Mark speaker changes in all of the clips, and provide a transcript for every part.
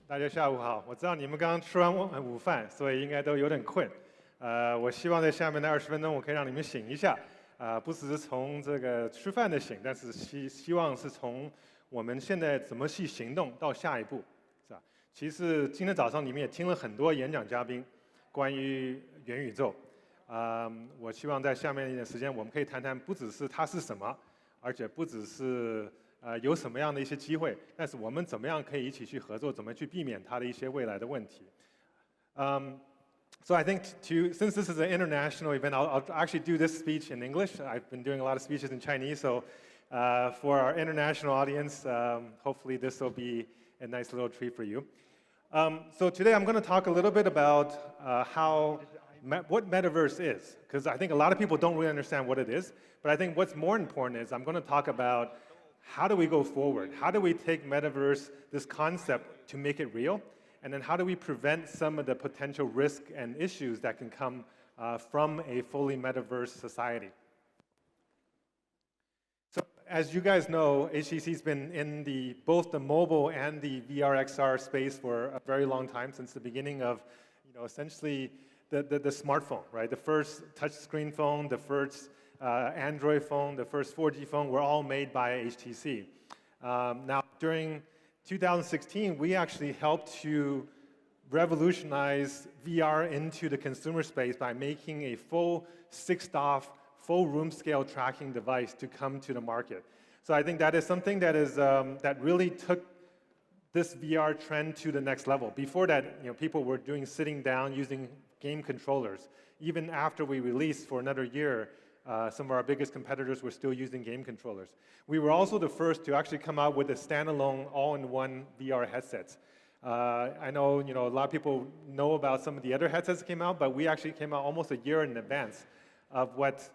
Speaker 1: 大家下午好，我知道你们刚刚吃完午饭，所以应该都有点困。我希望在下面的20分钟，我可以让你们醒一下。不只是从这个吃饭的醒，但是希望是从我们现在怎么去行动到下一步，是吧？其实今天早上你们也听了很多演讲嘉宾关于元宇宙。我希望在下面一点时间，我们可以谈谈不只是它是什么，而且不只是有什么样的一些机会，但是我们怎么样可以一起去合作，怎么去避免它的一些未来的问题。So I think since this is an international event, I'll actually do this speech in English. I've been doing a lot of speeches in Chinese, so for our international audience, hopefully this will be a nice little treat for you. So today I'm going to talk a little bit about what Metaverse is, because I think a lot of people don't really understand what it is, but I think what's more important is I'm going to talk about how do we go forward? How do we take Metaverse, this concept, to make it real? And then how do we prevent some of the potential risk and issues that can come from a fully Metaverse society? So as you guys know, HTC's been in both the mobile and the VR XR space for a very long time, since the beginning of essentially the smartphone, right? The first touchscreen phone, the first Android phone, the first 4G phone were all made by HTC. Now, during 2016, we actually helped to revolutionize VR into the consumer space by making a full 6DoF, full room scale tracking device to come to the market. So I think that is something that that really took this VR trend to the next level. Before that, people were doing sitting down using game controllers. Even after we released for another year, some of our biggest competitors were still using game controllers. We were also the first to actually come out with a standalone all-in-one VR headsets. I know, a lot of people know about some of the other headsets that came out, but we actually came out almost a year in advance of what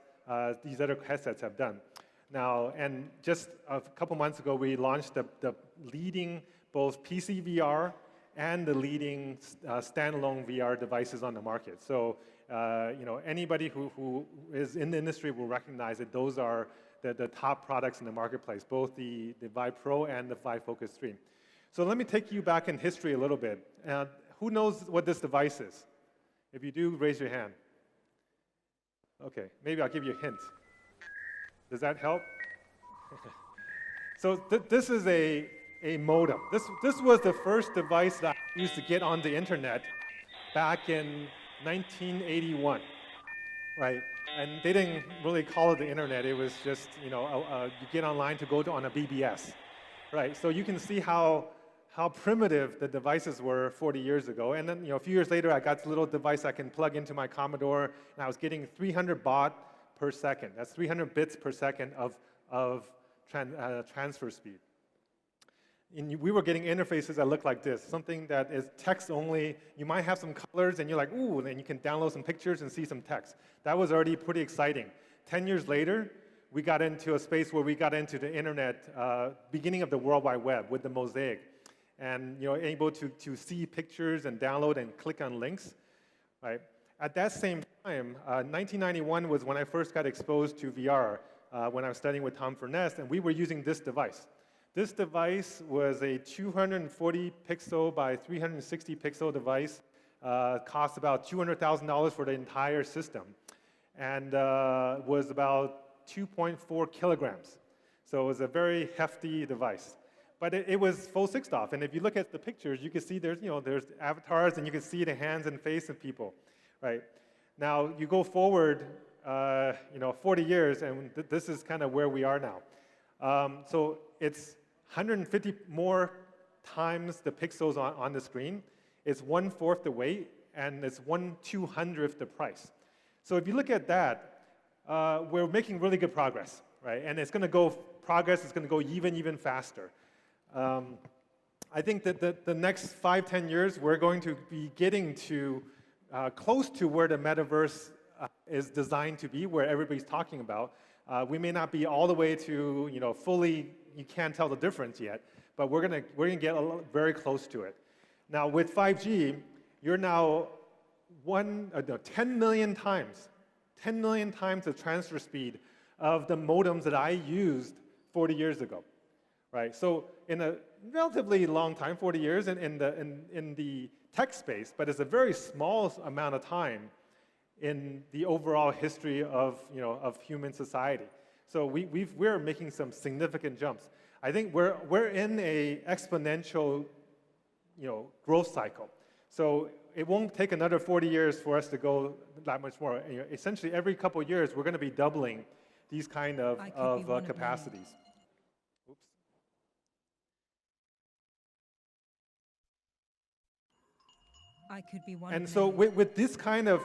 Speaker 1: these other headsets have done. Now, and just a couple months ago, we launched the leading both PC VR and the leading standalone VR devices on the market. So, anybody who is in the industry will recognize that those are the top products in the marketplace, both the Vive Pro and the Vive Focus 3. So let me take you back in history a little bit. Who knows what this device is? If you do, raise your hand. Okay, maybe I'll give you a hint. Does that help? So this is a modem. This was the first device that I used to get on the internet back in 1981, right? And they didn't really call it the internet. It was just, you get online to go on a BBS, right? So you can see how primitive the devices were 40 years ago. And then, a few years later, I got this little device I can plug into my Commodore, and I was getting 300 baud per second. That's 300 bits per second of transfer speed. And we were getting interfaces that look like this, something that is text only. You might have some colors, and you're like, ooh, and then you can download some pictures and see some text. That was already pretty exciting. 10 years later, we got into a space where we got into the internet, beginning of the World Wide Web with the Mosaic, and able to see pictures and download and click on links, right? At that same time, 1991 was when I first got exposed to VR, when I was studying with Tom Furness, and we were using this device. This device was a 240 pixel by 360 pixel device, cost about $200,000 for the entire system, and was about 2.4 kilograms. So it was a very hefty device. But it was full 6DoF, and if you look at the pictures, you can see there's avatars, and you can see the hands and face of people, right? Now, you go forward, 40 years, and this is kind of where we are now. So it's 150 more times the pixels on the screen. It's 1/4 the weight, and it's 1/200th the price. So if you look at that, we're making really good progress, right? And it's going to go, progress is going to go even faster. I think that the next 5-10 years, we're going to be getting to close to where the metaverse is designed to be, where everybody's talking about. We may not be all the way to fully, you can't tell the difference yet, but we're gonna get very close to it. Now with 5G, you're now 10 million times the transfer speed of the modems that I used 40 years ago, right? So in a relatively long time, 40 years in the tech space, but it's a very small amount of time in the overall history of, of human society. So we're making some significant jumps. I think we're in a exponential, growth cycle. So it won't take another 40 years for us to go that much more. Essentially, every couple of years, we're going to be doubling these kind of capacities. Oops.
Speaker 2: I could be one.
Speaker 1: And so with this kind of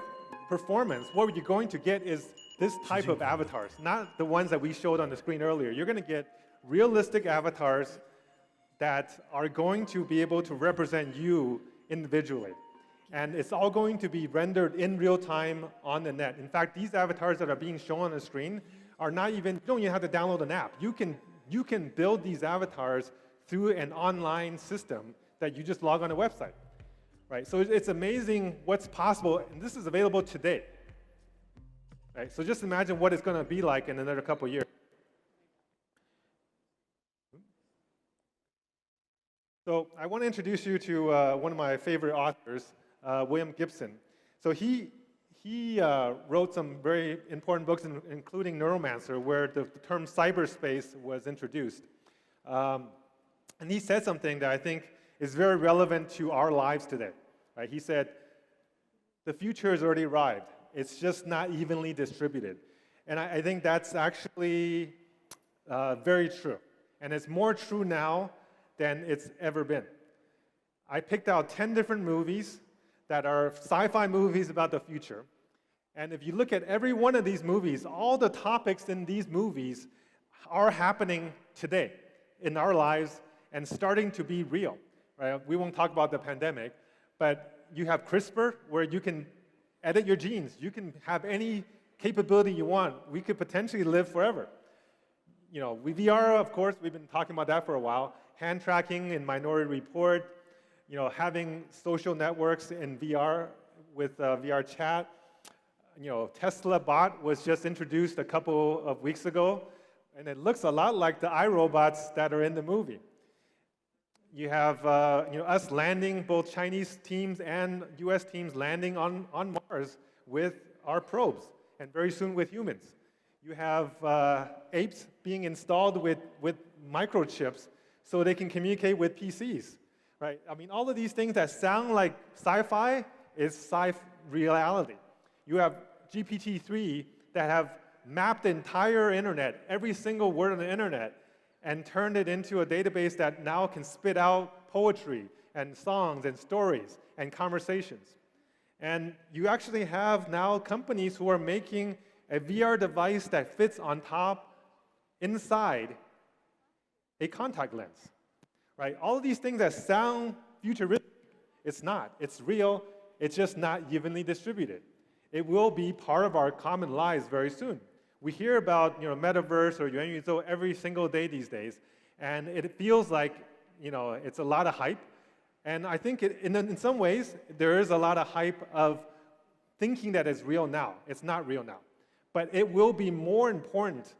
Speaker 1: performance, what you're going to get is this type of avatars, not the ones that we showed on the screen earlier. You're going to get realistic avatars that are going to be able to represent you individually. And it's all going to be rendered in real time on the net. In fact, these avatars that are being shown on the screen are not even, you don't even have to download an app. You can build these avatars through an online system that you just log on a website. Right? So it's amazing what's possible, and this is available today. Right? So just imagine what it's going to be like in another couple of years. So I want to introduce you to one of my favorite authors, William Gibson. So he wrote some very important books, including Neuromancer, where the term cyberspace was introduced. And he said something that I think is very relevant to our lives today. Right? He said, the future has already arrived. It's just not evenly distributed. And I think that's actually very true. And it's more true now than it's ever been. I picked out 10 different movies that are sci-fi movies about the future. And if you look at every one of these movies, all the topics in these movies are happening today in our lives and starting to be real. Right? We won't talk about the pandemic, but you have CRISPR, where you can edit your genes. You can have any capability you want. We could potentially live forever. With VR, of course, we've been talking about that for a while. Hand tracking in Minority Report, having social networks in VR with VR chat. Tesla Bot was just introduced a couple of weeks ago, and it looks a lot like the iRobots that are in the movie. You have us landing, both Chinese teams and US teams landing on Mars with our probes, and very soon with humans. You have apes being installed with microchips so they can communicate with PCs, right? I mean, all of these things that sound like sci-fi is reality. You have GPT-3 that have mapped the entire internet, every single word on the internet, and turned it into a database that now can spit out poetry and songs and stories and conversations. And you actually have now companies who are making a VR device that fits on top, inside, a contact lens, right? All of these things that sound futuristic, it's not. It's real. It's just not evenly distributed. It will be part of our common lives very soon. We hear about metaverse or yuan every single day these days, and it feels like it's a lot of hype. And I think in some ways there is a lot of hype of thinking that it's real now. It's not real now, but it will be more important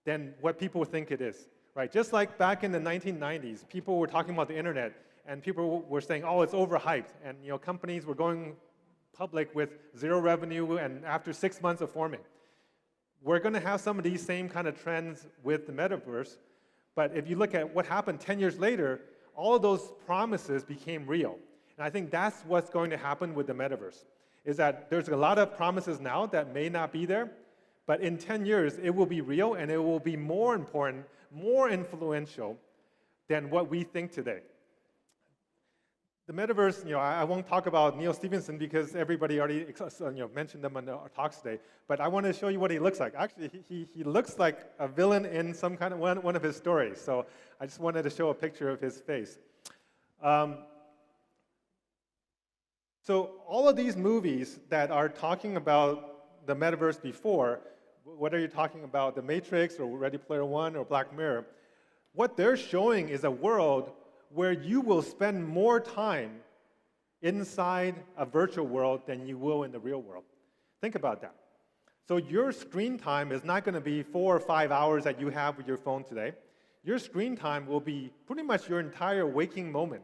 Speaker 1: than what people think it is. Right? Just like back in the 1990s, people were talking about the internet, and people were saying, "Oh, it's overhyped," and companies were going public with zero revenue, and after 6 months of forming. We're going to have some of these same kind of trends with the metaverse, but if you look at what happened 10 years later, all of those promises became real. And I think that's what's going to happen with the metaverse, is that there's a lot of promises now that may not be there, but in 10 years, it will be real, and it will be more important, more influential than what we think today. The metaverse, I won't talk about Neil Stephenson because everybody already mentioned them in our talks today, but I want to show you what he looks like. Actually, he looks like a villain in some kind of one of his stories, so I just wanted to show a picture of his face. So all of these movies that are talking about the metaverse before, whether you're talking about The Matrix or Ready Player One or Black Mirror, what they're showing is a world where you will spend more time inside a virtual world than you will in the real world. Think about that. So your screen time is not going to be 4 or 5 hours that you have with your phone today. Your screen time will be pretty much your entire waking moment,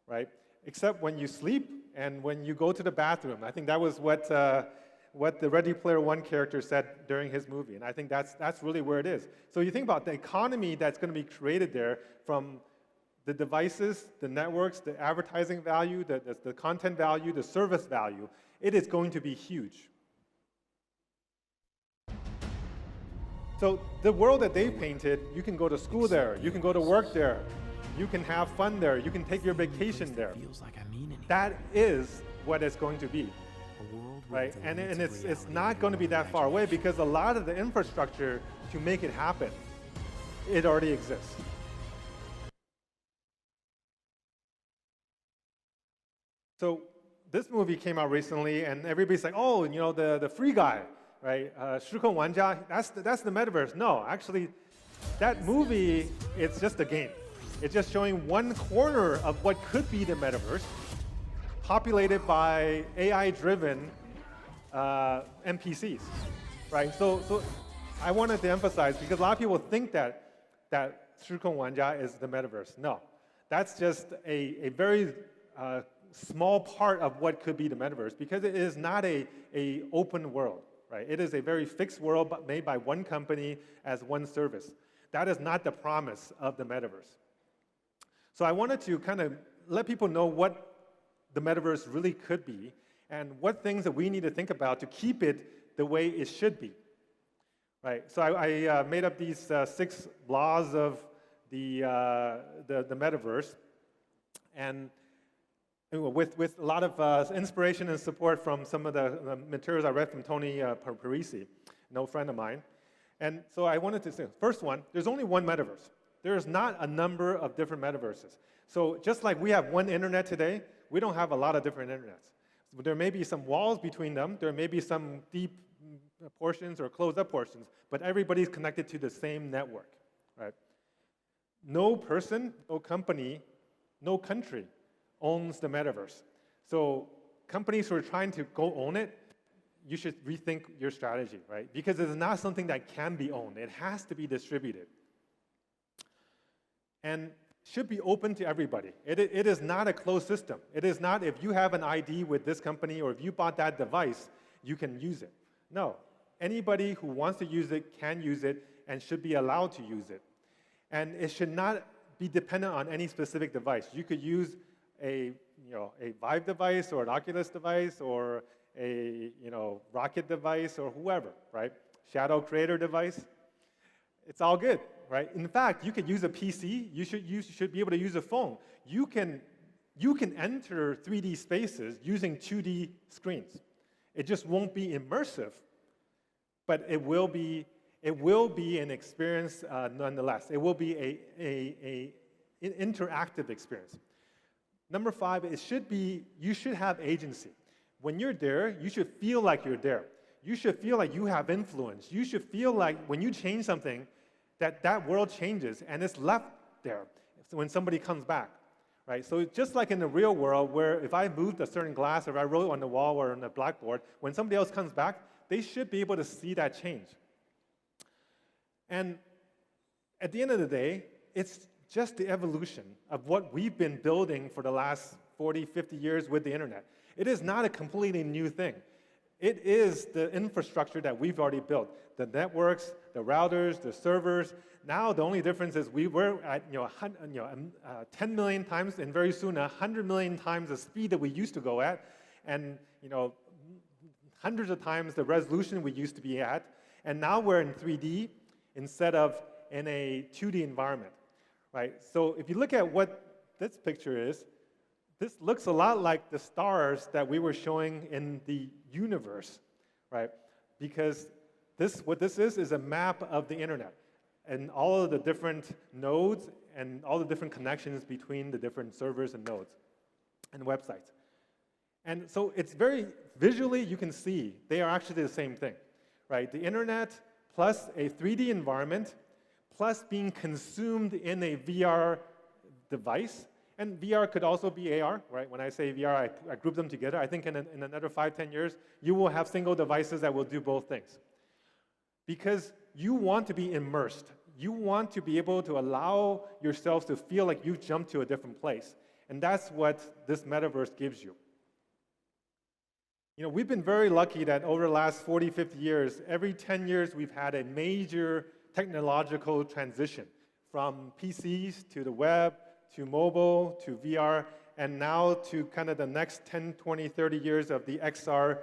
Speaker 1: right? Except when you sleep and when you go to the bathroom. I think that was what the Ready Player One character said during his movie, and I think that's really where it is. So you think about the economy that's going to be created there from the devices, the networks, the advertising value, the content value, the service value, it is going to be huge. So the world that they've painted, you can go to school there, you can go to work there, you can have fun there, you can take your vacation there. That is what it's going to be, right? And it's not going to be that far away because a lot of the infrastructure to make it happen, it already exists. So this movie came out recently, and everybody's like, oh, you know, the free guy, right? 时空玩家, that's the metaverse. No, actually, that movie, it's just a game. It's just showing one corner of what could be the metaverse, populated by AI-driven NPCs, right? So I wanted to emphasize, because a lot of people think that 时空玩家 is the metaverse. No, that's just a very small part of what could be the metaverse, because it is not a open world, right? It is a very fixed world made by one company as one service. That is not the promise of the metaverse. So I wanted to kind of let people know what the metaverse really could be and what things that we need to think about to keep it the way it should be, right? So I made up these 6 laws of the metaverse, and with a lot of inspiration and support from some of the materials I read from Tony Parisi, an old friend of mine. And so I wanted to say, first one, there's only one metaverse. There is not a number of different metaverses. So just like we have one internet today, we don't have a lot of different internets. So there may be some walls between them. There may be some deep portions or closed-up portions, but everybody's connected to the same network, right? No person, no company, no country owns the metaverse. So companies who are trying to go own it, you should rethink your strategy, right? Because it's not something that can be owned. It has to be distributed. And should be open to everybody. It is not a closed system. It is not if you have an ID with this company or if you bought that device, you can use it. No, anybody who wants to use it can use it and should be allowed to use it. And it should not be dependent on any specific device. You could use a Vive device or an Oculus device or a Rocket device or whoever, right? Shadow Creator device. It's all good, right? In fact, you could use a PC. You should be able to use a phone. You can enter 3D spaces using 2D screens. It just won't be immersive, but it will be an experience nonetheless. It will be an interactive experience. Number 5, you should have agency. When you're there, you should feel like you're there. You should feel like you have influence. You should feel like when you change something, that world changes and it's left there when somebody comes back, right? So just like in the real world, where if I moved a certain glass or I wrote on the wall or on the blackboard, when somebody else comes back, they should be able to see that change. And at the end of the day, it's just the evolution of what we've been building for the last 40, 50 years with the internet. It is not a completely new thing. It is the infrastructure that we've already built. The networks, the routers, the servers. Now the only difference is we were at 10 million times, and very soon 100 million times the speed that we used to go at, and hundreds of times the resolution we used to be at. And now we're in 3D instead of in a 2D environment, right? So if you look at what this picture is, this looks a lot like the stars that we were showing in the universe, right? Because what this is a map of the internet and all of the different nodes and all the different connections between the different servers and nodes and websites. And so it's very visually, you can see they are actually the same thing, right? The internet plus a 3D environment plus being consumed in a VR device. And VR could also be AR, right? When I say VR, I group them together. I think in another 5, 10 years, you will have single devices that will do both things. Because you want to be immersed. You want to be able to allow yourselves to feel like you've jumped to a different place. And that's what this metaverse gives you. We've been very lucky that over the last 40, 50 years, every 10 years we've had a major technological transition from PCs to the web, to mobile, to VR, and now to kind of the next 10, 20, 30 years of the XR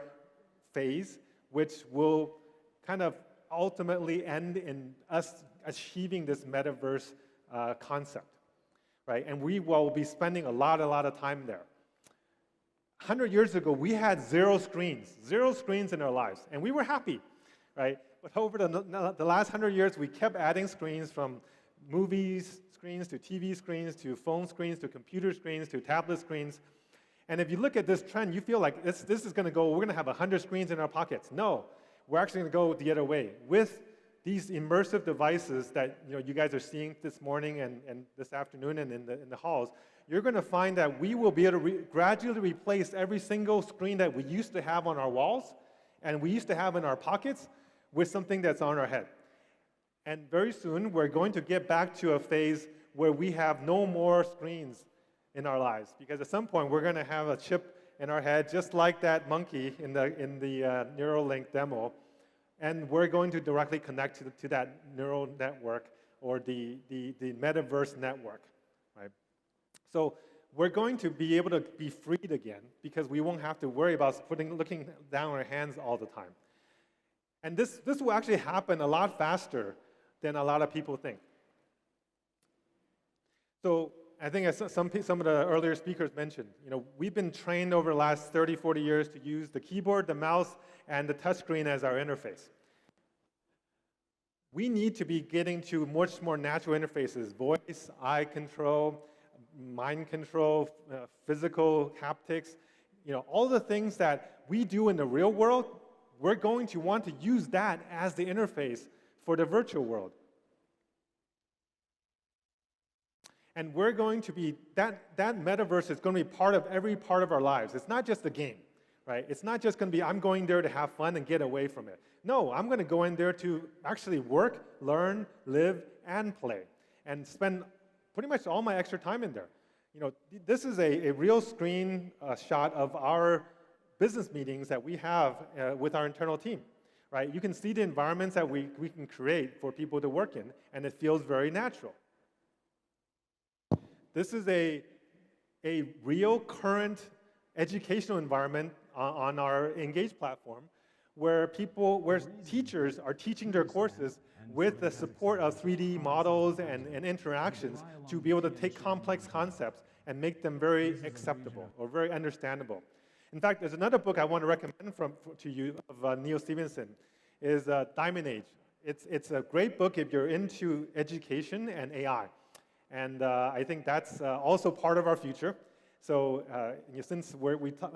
Speaker 1: phase, which will kind of ultimately end in us achieving this metaverse concept, right? And we will be spending a lot of time there. 100 years ago, we had zero screens in our lives, and we were happy, right? But over the last 100 years, we kept adding screens, from movies screens to TV screens to phone screens to computer screens to tablet screens. And if you look at this trend, you feel like this is going to go, we're going to have 100 screens in our pockets. No, we're actually going to go the other way. With these immersive devices that you guys are seeing this morning and this afternoon and in the halls, you're going to find that we will be able to gradually replace every single screen that we used to have on our walls and we used to have in our pockets with something that's on our head. And very soon, we're going to get back to a phase where we have no more screens in our lives, because at some point, we're going to have a chip in our head, just like that monkey in the Neuralink demo, and we're going to directly connect to that neural network or the metaverse network, right? So we're going to be able to be freed again, because we won't have to worry about looking down our hands all the time. And this will actually happen a lot faster than a lot of people think. So I think as some of the earlier speakers mentioned, we've been trained over the last 30, 40 years to use the keyboard, the mouse, and the touchscreen as our interface. We need to be getting to much more natural interfaces: voice, eye control, mind control, physical haptics. All the things that we do in the real world, we're going to want to use that as the interface for the virtual world. And we're going to be, that metaverse is going to be part of every part of our lives. It's not just a game, right? It's not just going to be, I'm going there to have fun and get away from it. No, I'm going to go in there to actually work, learn, live, and play, and spend pretty much all my extra time in there. This is a real screen shot of our business meetings that we have with our internal team, right? You can see the environments that we can create for people to work in, and it feels very natural. This is a real current educational environment on our Engage platform, where teachers are teaching their courses with the support of 3D models and interactions to be able to take complex concepts and make them very acceptable or very understandable. In fact, there's another book I want to recommend to you of Neil Stephenson, is Diamond Age. It's a great book if you're into education and AI. And I think that's also part of our future. So since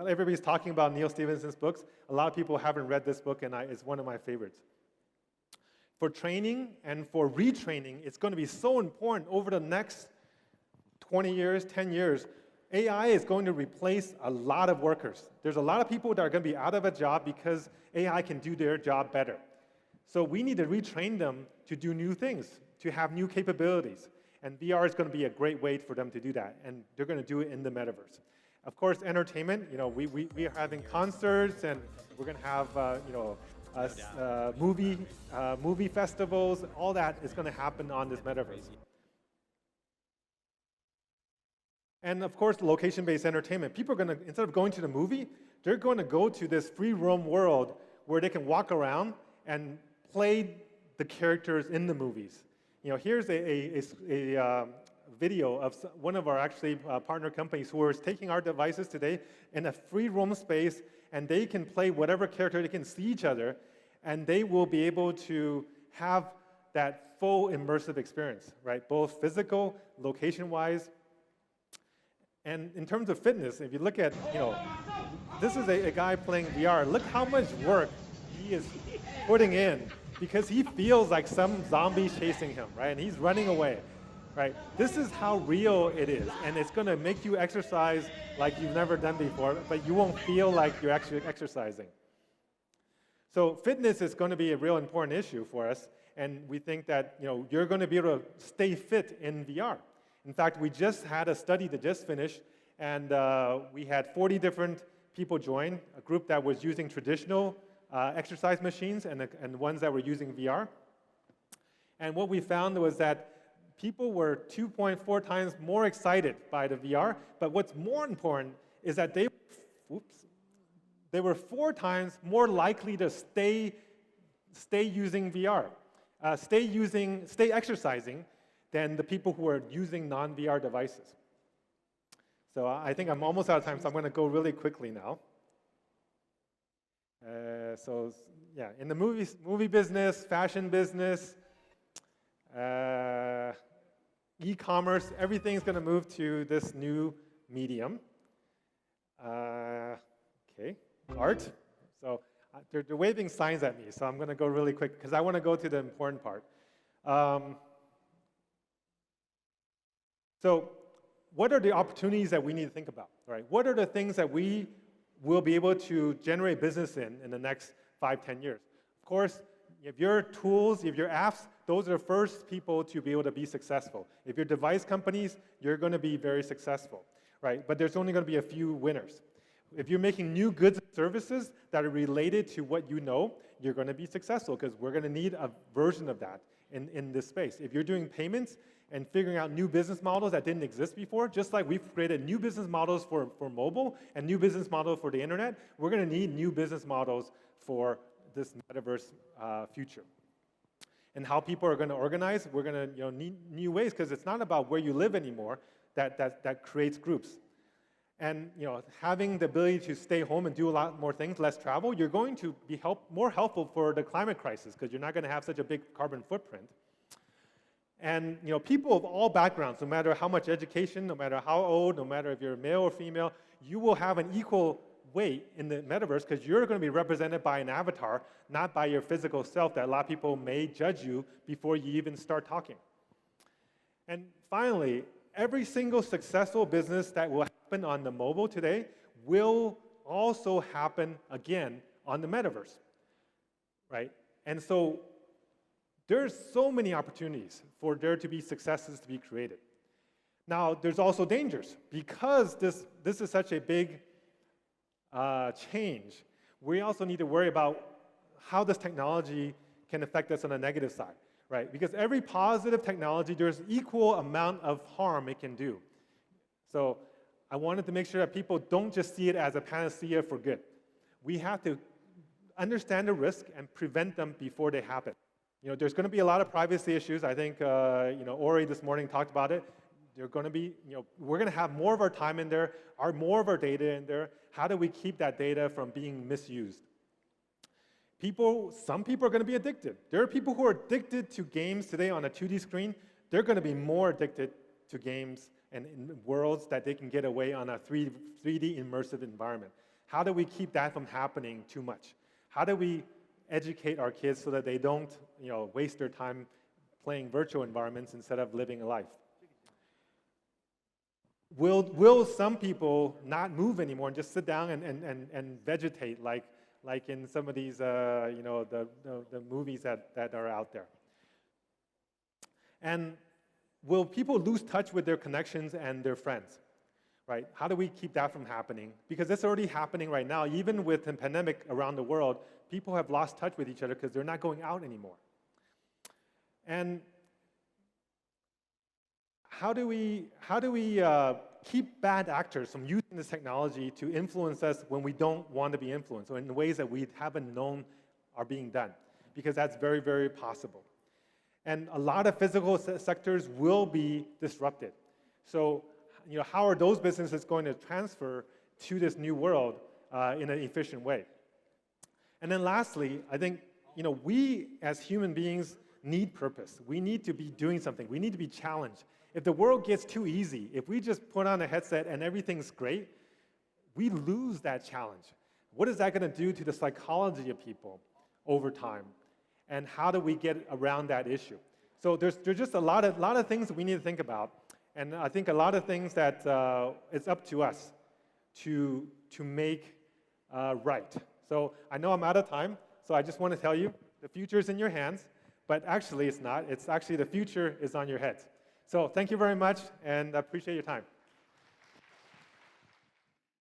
Speaker 1: everybody's talking about Neil Stephenson's books, a lot of people haven't read this book, and it's one of my favorites. For training and for retraining, it's going to be so important over the next 20 years, 10 years. AI is going to replace a lot of workers. There's a lot of people that are going to be out of a job because AI can do their job better. So we need to retrain them to do new things, to have new capabilities. And VR is going to be a great way for them to do that. And they're going to do it in the metaverse. Of course, entertainment, we are having concerts, and we're going to have, movie festivals. All that is going to happen on this metaverse. And of course, location-based entertainment. People are going to, instead of going to the movie, they're going to go to this free roam world where they can walk around and play the characters in the movies. Here's a video of one of our partner companies who are taking our devices today in a free roam space, and they can play whatever character. They can see each other, and they will be able to have that full immersive experience, right? Both physical, location-wise. And in terms of fitness, if you look at, this is a guy playing VR. Look how much work he is putting in, because he feels like some zombie chasing him, right? And he's running away, right? This is how real it is, and it's going to make you exercise like you've never done before, but you won't feel like you're actually exercising. So fitness is going to be a real important issue for us, and we think that you're going to be able to stay fit in VR. In fact, we just had a study that just finished, and we had 40 different people join, a group that was using traditional exercise machines and ones that were using VR. And what we found was that people were 2.4 times more excited by the VR, but what's more important is that they were 4 times more likely to stay using VR, stay exercising than the people who are using non-VR devices. So I think I'm almost out of time, so I'm going to go really quickly now. So yeah, in the movie business, fashion business, e-commerce, everything's going to move to this new medium. Okay, art. So they're waving signs at me, so I'm going to go really quick because I want to go to the important part. So what are the opportunities that we need to think about, right? What are the things that we will be able to generate business in the next 5, 10 years? Of course, if your tools, if your apps, those are the first people to be able to be successful. If you're device companies, you're going to be very successful, right? But there's only going to be a few winners. If you're making new goods and services that are related to what you know, you're going to be successful because we're going to need a version of that in this space. If you're doing payments and figuring out new business models that didn't exist before, just like we've created new business models for mobile and new business models for the internet, we're going to need new business models for this metaverse future. And how people are going to organize, we're going to need new ways because it's not about where you live anymore that creates groups. And having the ability to stay home and do a lot more things, less travel, you're going to be more helpful for the climate crisis because you're not going to have such a big carbon footprint. And people of all backgrounds, no matter how much education, no matter how old, no matter if you're male or female, you will have an equal weight in the metaverse because you're going to be represented by an avatar, not by your physical self that a lot of people may judge you before you even start talking. And finally, every single successful business that will happen on the mobile today will also happen again on the metaverse, right? And so there's so many opportunities for there to be successes to be created. Now, there's also dangers. Because this is such a big change, we also need to worry about how this technology can affect us on the negative side, right? Because every positive technology, there's equal amount of harm it can do. So I wanted to make sure that people don't just see it as a panacea for good. We have to understand the risk and prevent them before they happen. There's going to be a lot of privacy issues. I think, Ori this morning talked about it. They're going to be, we're going to have more of our time in there, more of our data in there. How do we keep that data from being misused? Some people are going to be addicted. There are people who are addicted to games today on a 2D screen. They're going to be more addicted to games and in worlds that they can get away on a 3D immersive environment. How do we keep that from happening too much? How do we educate our kids so that they don't waste their time playing virtual environments instead of living a life? Will some people not move anymore and just sit down and vegetate like in some of these the movies that are out there? And will people lose touch with their connections and their friends? Right? How do we keep that from happening? Because it's already happening right now. Even with the pandemic around the world, people have lost touch with each other because they're not going out anymore. And how do we keep bad actors from using this technology to influence us when we don't want to be influenced, or in ways that we haven't known are being done? Because that's very, very possible. And a lot of physical sectors will be disrupted. So, how are those businesses going to transfer to this new world in an efficient way? And then lastly, I think, we as human beings need purpose. We need to be doing something. We need to be challenged. If the world gets too easy, if we just put on a headset and everything's great, we lose that challenge. What is that going to do to the psychology of people over time? And how do we get around that issue? So there's just a lot of things that we need to think about. And I think a lot of things that it's up to us to make right. So I know I'm out of time, so I just want to tell you, the future is in your hands, But actually, it's not. It's actually the future is on your head. So thank you very much, and I appreciate your time.